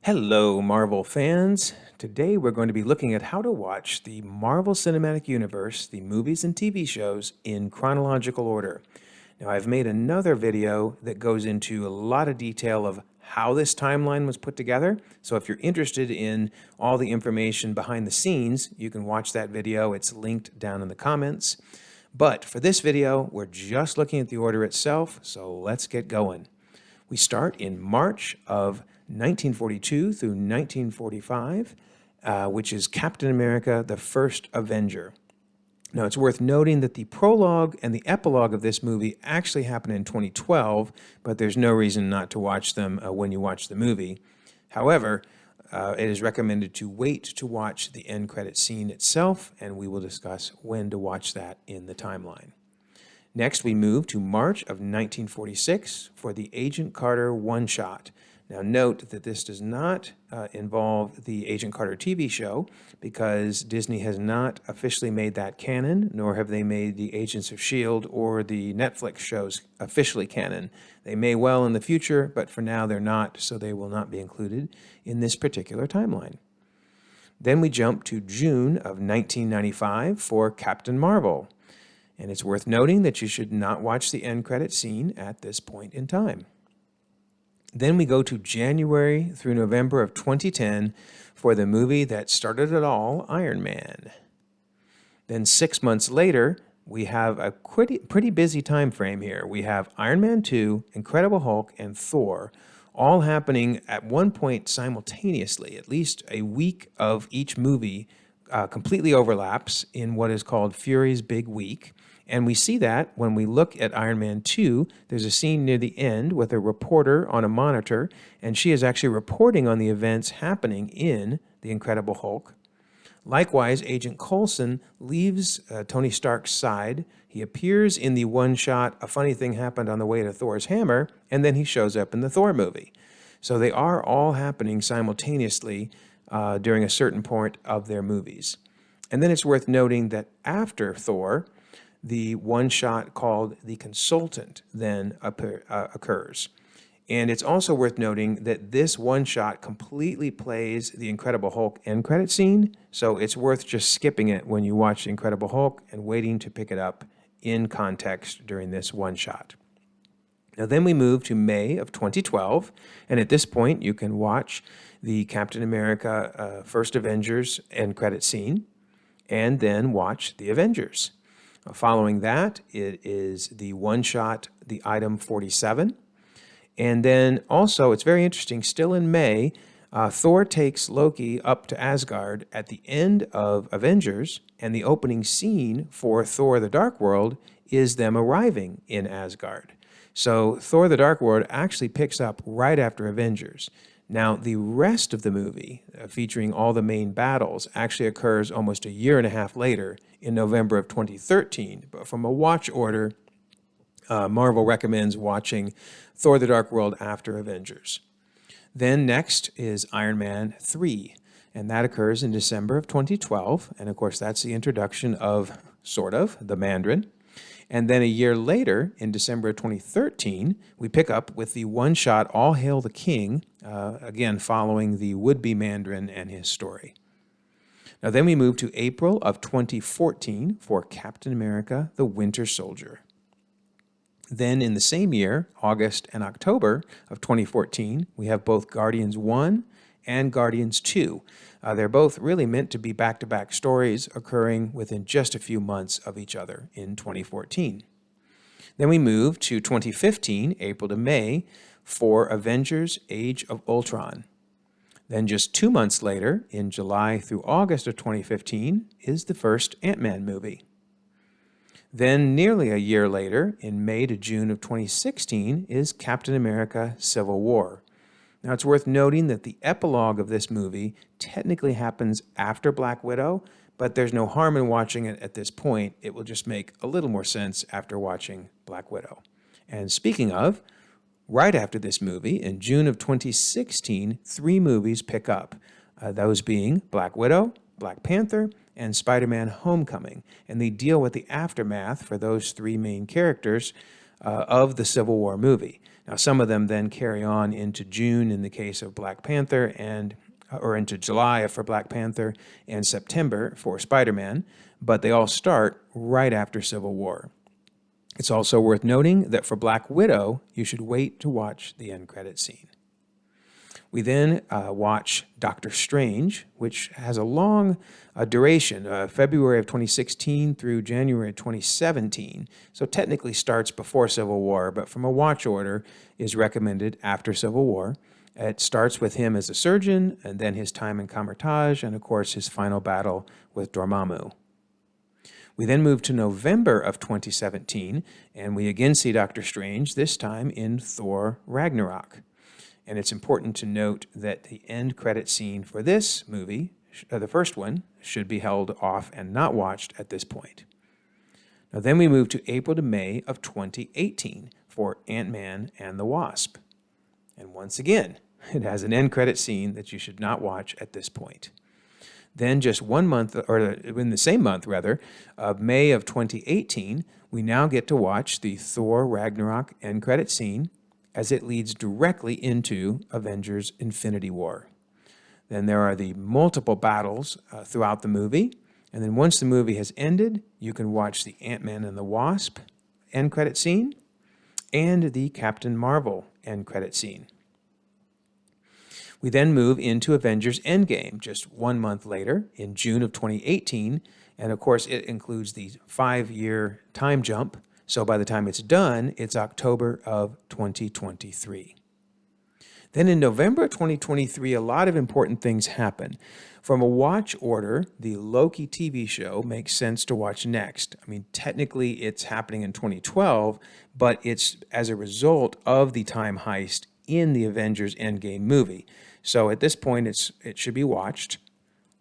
Hello, Marvel fans. Today we're going to be looking at how to watch the Marvel Cinematic Universe, the movies and TV shows, in chronological order. Now, I've made another video that goes into a lot of detail of how this timeline was put together. So if you're interested in all the information behind the scenes, you can watch that video. It's linked down in the comments. But for this video, we're just looking at the order itself, so let's get going. We start in March of 1942 through 1945, which is Captain America, the First Avenger. Now, it's worth noting that the prologue and the epilogue of this movie actually happened in 2012, but there's no reason not to watch them when you watch the movie. However, it is recommended to wait to watch the end credit scene itself, and we will discuss when to watch that in the timeline. Next, we move to March of 1946 for the Agent Carter one-shot. Now, note that this does not involve the Agent Carter TV show because Disney has not officially made that canon, nor have they made the Agents of S.H.I.E.L.D. or the Netflix shows officially canon. They may well in the future, but for now they're not, so they will not be included in this particular timeline. Then we jump to June of 1995 for Captain Marvel. And it's worth noting that you should not watch the end credit scene at this point in time. Then we go to January through November of 2010 for the movie that started it all, Iron Man. Then 6 months later, we have a pretty busy time frame here. We have Iron Man 2, Incredible Hulk, and Thor, all happening at one point simultaneously. At least a week of each movie completely overlaps in what is called Fury's Big Week. And we see that when we look at Iron Man 2, there's a scene near the end with a reporter on a monitor, and she is actually reporting on the events happening in The Incredible Hulk. Likewise, Agent Coulson leaves Tony Stark's side. He appears in the one-shot, A Funny Thing Happened on the Way to Thor's Hammer, and then he shows up in the Thor movie. So they are all happening simultaneously during a certain point of their movies. And then it's worth noting that after Thor, the one-shot called The Consultant then occurs. And it's also worth noting that this one-shot completely plays the Incredible Hulk end credit scene, so it's worth just skipping it when you watch The Incredible Hulk and waiting to pick it up in context during this one-shot. Now then we move to May of 2012, and at this point you can watch the Captain America First Avengers end credit scene, and then watch The Avengers. Following that, it is the one-shot, the item 47. And then also, it's very interesting, still in May, Thor takes Loki up to Asgard at the end of Avengers, and the opening scene for Thor the Dark World is them arriving in Asgard. So Thor the Dark World actually picks up right after Avengers. Now, the rest of the movie, featuring all the main battles, actually occurs almost a year and a half later in November of 2013. But from a watch order, Marvel recommends watching Thor the Dark World after Avengers. Then next is Iron Man 3, and that occurs in December of 2012. And of course, that's the introduction of, the Mandarin. And then a year later, in December of 2013, we pick up with the one-shot All Hail the King, again following the would-be Mandarin and his story. Now then we move to April of 2014 for Captain America, the Winter Soldier. Then in the same year, August and October of 2014, we have both Guardians 1 and Guardians 2. They're both really meant to be back-to-back stories occurring within just a few months of each other in 2014. Then we move to 2015, April to May, for Avengers Age of Ultron. Then just 2 months later, in July through August of 2015, is the first Ant-Man movie. Then nearly a year later, in May to June of 2016, is Captain America Civil War. Now, it's worth noting that the epilogue of this movie technically happens after Black Widow, but there's no harm in watching it at this point. It will just make a little more sense after watching Black Widow. And speaking of, right after this movie, in June of 2016, 3 movies pick up, those being Black Widow, Black Panther, and Spider-Man Homecoming. And they deal with the aftermath for those 3 main characters of the Civil War movie. Now, some of them then carry on into June in the case of Black Panther or into July for Black Panther and September for Spider-Man, but they all start right after Civil War. It's also worth noting that for Black Widow, you should wait to watch the end credit scene. We then watch Doctor Strange, which has a long duration, February of 2016 through January of 2017. So technically starts before Civil War, but from a watch order is recommended after Civil War. It starts with him as a surgeon, and then his time in Kamar-Taj, and of course his final battle with Dormammu. We then move to November of 2017, and we again see Doctor Strange, this time in Thor Ragnarok. And it's important to note that the end credit scene for this movie, the first one, should be held off and not watched at this point. Now then we move to April to May of 2018 for Ant-Man and the Wasp. And once again, it has an end credit scene that you should not watch at this point. Then just 1 month, or in the same month rather, of May of 2018, we now get to watch the Thor Ragnarok end credit scene as it leads directly into Avengers Infinity War. Then there are the multiple battles throughout the movie, and then once the movie has ended, you can watch the Ant-Man and the Wasp end credit scene and the Captain Marvel end credit scene. We then move into Avengers Endgame just 1 month later in June of 2018, and of course it includes the 5-year time jump. So by the time it's done, it's October of 2023. Then in November 2023, a lot of important things happen. From a watch order, the Loki TV show makes sense to watch next. I mean, technically it's happening in 2012, but it's as a result of the time heist in the Avengers Endgame movie. So at this point, it should be watched,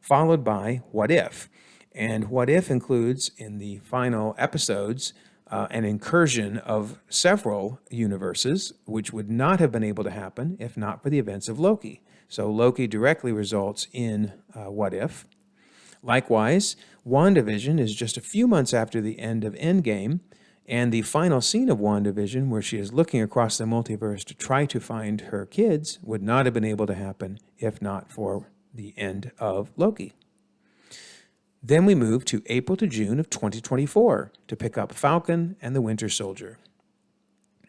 followed by What If. And What If includes, in the final episodes, an incursion of several universes, which would not have been able to happen if not for the events of Loki. So Loki directly results in What If. Likewise, WandaVision is just a few months after the end of Endgame, and the final scene of WandaVision, where she is looking across the multiverse to try to find her kids, would not have been able to happen if not for the end of Loki. Then we move to April to June of 2024 to pick up Falcon and the Winter Soldier.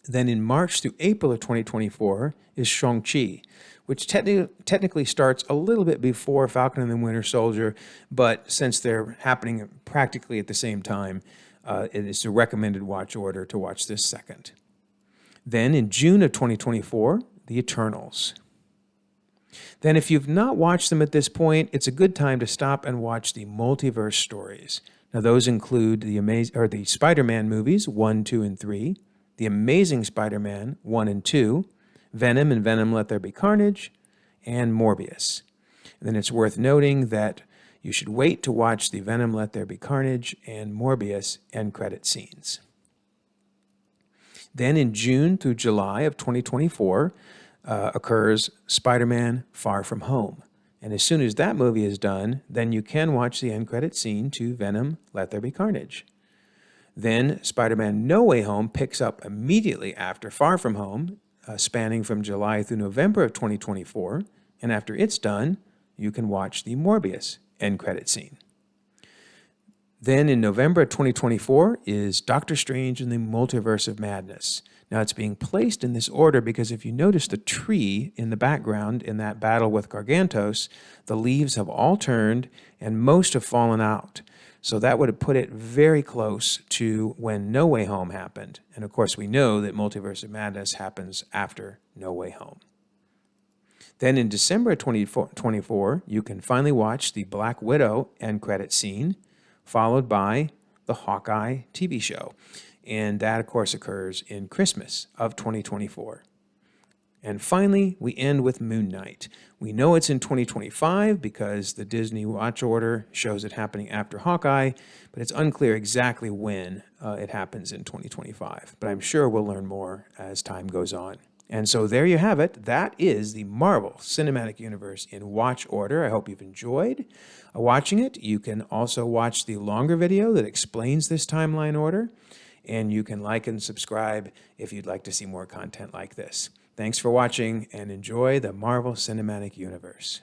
Then in March through April of 2024 is Shang-Chi, which technically starts a little bit before Falcon and the Winter Soldier, but since they're happening practically at the same time, it is a recommended watch order to watch this second. Then in June of 2024, The Eternals. Then if you've not watched them at this point, it's a good time to stop and watch the multiverse stories. Now those include the Spider-Man movies 1, 2, and 3, The Amazing Spider-Man 1 and 2, Venom and Venom Let There Be Carnage, and Morbius. And then it's worth noting that you should wait to watch the Venom Let There Be Carnage and Morbius end credit scenes. Then in June through July of 2024 occurs Spider-Man Far From Home. And as soon as that movie is done, then you can watch the end credit scene to Venom Let There Be Carnage. Then Spider-Man No Way Home picks up immediately after Far From Home, spanning from July through November of 2024. And after it's done, you can watch the Morbius end credit scene. Then in November of 2024 is Doctor Strange and the Multiverse of Madness. Now it's being placed in this order because if you notice the tree in the background in that battle with Gargantos, the leaves have all turned and most have fallen out. So that would have put it very close to when No Way Home happened. And of course we know that Multiverse of Madness happens after No Way Home. Then in December of 2024, you can finally watch the Black Widow end credit scene, followed by the Hawkeye TV show. And that, of course, occurs in Christmas of 2024. And finally, we end with Moon Knight. We know it's in 2025 because the Disney watch order shows it happening after Hawkeye, but it's unclear exactly when it happens in 2025. But I'm sure we'll learn more as time goes on. And so there you have it. That is the Marvel Cinematic Universe in watch order. I hope you've enjoyed watching it. You can also watch the longer video that explains this timeline order. and you can like and subscribe if you'd like to see more content like this. Thanks for watching, and enjoy the Marvel Cinematic Universe.